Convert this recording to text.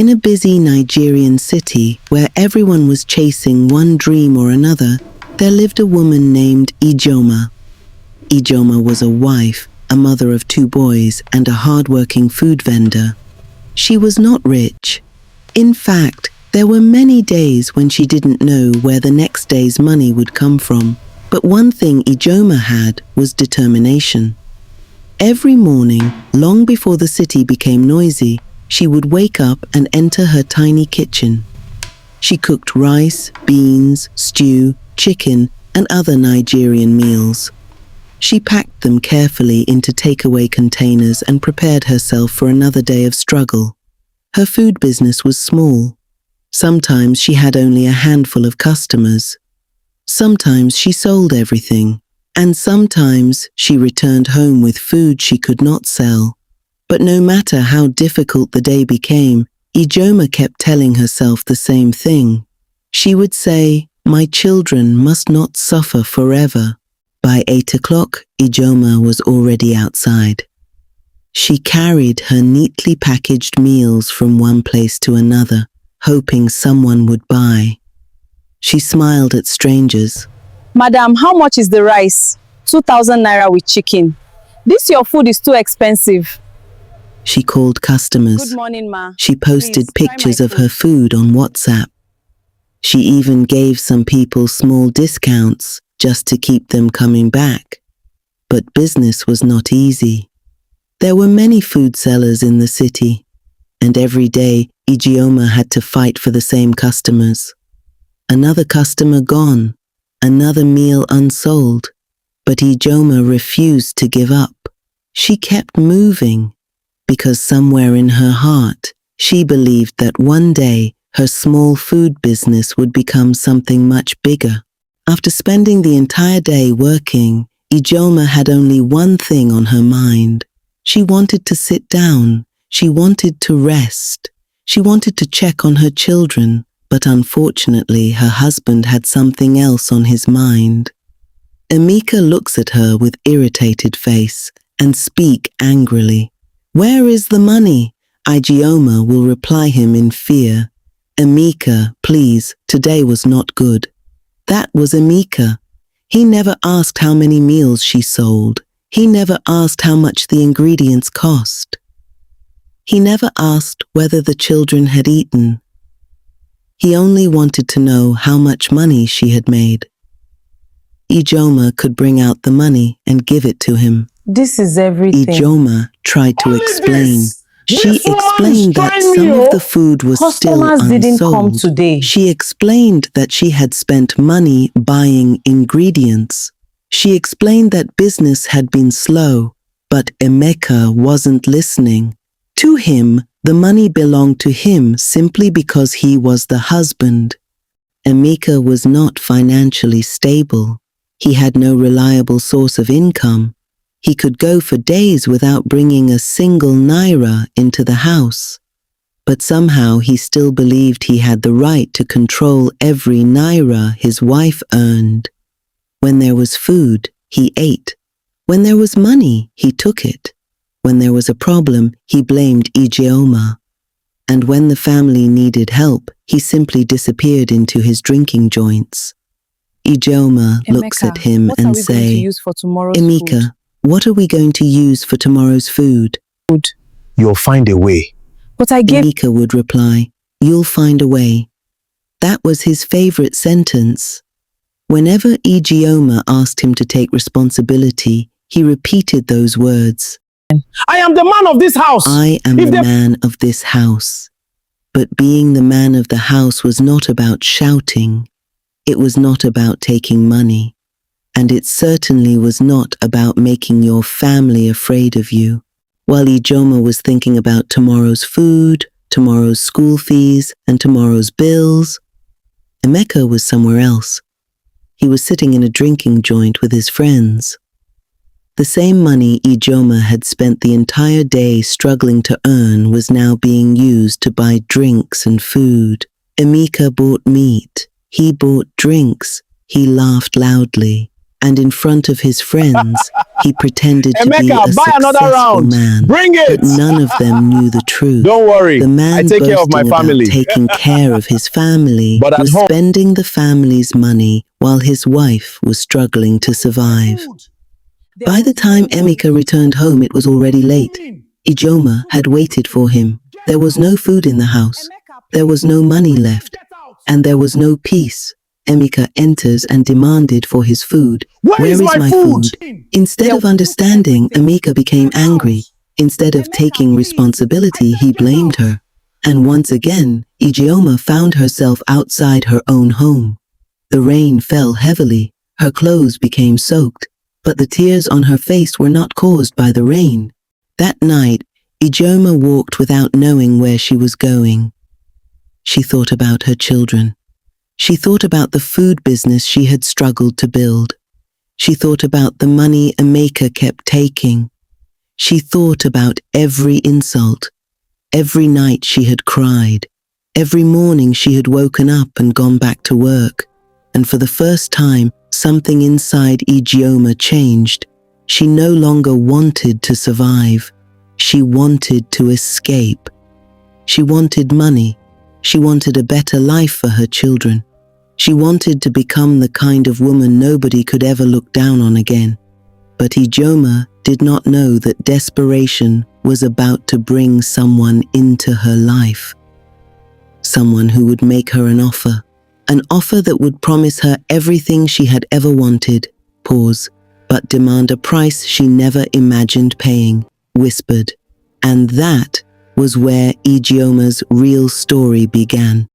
In a busy Nigerian city where everyone was chasing one dream or another, there lived a woman named Ijoma. Ijoma was a wife, a mother of 2 boys, and a hard-working food vendor. She was not rich. In fact, there were many days when she didn't know where the next day's money would come from. But one thing Ijoma had was determination. Every morning, long before the city became noisy, she would wake up and enter her tiny kitchen. She cooked rice, beans, stew, chicken, and other Nigerian meals. She packed them carefully into takeaway containers and prepared herself for another day of struggle. Her food business was small. Sometimes she had only a handful of customers. Sometimes she sold everything, and sometimes she returned home with food she could not sell. But no matter how difficult the day became, Ijoma kept telling herself the same thing. She would say, "My children must not suffer forever." By 8 o'clock, Ijoma was already outside. She carried her neatly packaged meals from one place to another, hoping someone would buy. She smiled at strangers. "Madam, how much is the rice?" 2,000 naira with chicken. "This your food is too expensive." She called customers. "Good morning, ma. She posted Please, try pictures my of her food on WhatsApp. She even gave some people small discounts just to keep them coming back. But business was not easy. There were many food sellers in the city, and every day Ijoma had to fight for the same customers. Another customer gone, another meal unsold, but Ijoma refused to give up. She kept moving, because somewhere in her heart, she believed that one day her small food business would become something much bigger. After spending the entire day working, Ijoma had only one thing on her mind. She wanted to sit down. She wanted to rest. She wanted to check on her children, but unfortunately her husband had something else on his mind. Emeka looks at her with irritated face and speaks angrily. "Where is the money?" Ijoma will reply him in fear. "Emeka, please, today was not good." That was Emeka. He never asked how many meals she sold. He never asked how much the ingredients cost. He never asked whether the children had eaten. He only wanted to know how much money she had made. Ijoma could bring out the money and give it to him. "This is everything." Ijoma tried to explain. She explained that some of the food was still Customers didn't come unsold. today. She explained that she had spent money buying ingredients. She explained that business had been slow, but Emeka wasn't listening. To him, the money belonged to him simply because he was the husband. Emeka was not financially stable. He had no reliable source of income. He could go for days without bringing a single naira into the house. But somehow he still believed he had the right to control every naira his wife earned. When there was food, he ate. When there was money, he took it. When there was a problem, he blamed Ijoma. And when the family needed help, he simply disappeared into his drinking joints. Ijoma looks at him and says, "Emeka, what are we going to use for tomorrow's food?" "You'll find a way." "But I gave..." Emeka would reply, "You'll find a way." That was his favorite sentence. Whenever Ijoma asked him to take responsibility, he repeated those words. "I am the man of this house." "I am the man of this house." But being the man of the house was not about shouting. It was not about taking money. And it certainly was not about making your family afraid of you. While Ijoma was thinking about tomorrow's food, tomorrow's school fees, and tomorrow's bills, Emeka was somewhere else. He was sitting in a drinking joint with his friends. The same money Ijoma had spent the entire day struggling to earn was now being used to buy drinks and food. Emeka bought meat. He bought drinks. He laughed loudly. and in front of his friends, he pretended to be Emeka, a buy another successful round. man. Bring it. But none of them knew the truth. Don't worry. The man I take care of my boasting about family. taking care of his family But at was home- spending the family's money while his wife was struggling to survive. By the time Emeka returned home, it was already late. Ijoma had waited for him. There was no food in the house. There was no money left. And there was no peace. Emeka enters and demanded for his food. Where is my food? Instead of understanding, Emeka became angry. Instead of taking responsibility, he blamed her. And once again, Ijeoma found herself outside her own home. The rain fell heavily. Her clothes became soaked. But the tears on her face were not caused by the rain. That night, Ijeoma walked without knowing where she was going. She thought about her children. She thought about the food business she had struggled to build. She thought about the money Emeka kept taking. She thought about every insult. Every night she had cried. Every morning she had woken up and gone back to work. And for the first time, something inside Ijeoma changed. She no longer wanted to survive. She wanted to escape. She wanted money. She wanted a better life for her children. She wanted to become the kind of woman nobody could ever look down on again. But Ijeoma did not know that desperation was about to bring someone into her life. Someone who would make her an offer that would promise her everything she had ever wanted, but demand a price she never imagined paying, whispered. And that was where Ijeoma's real story began.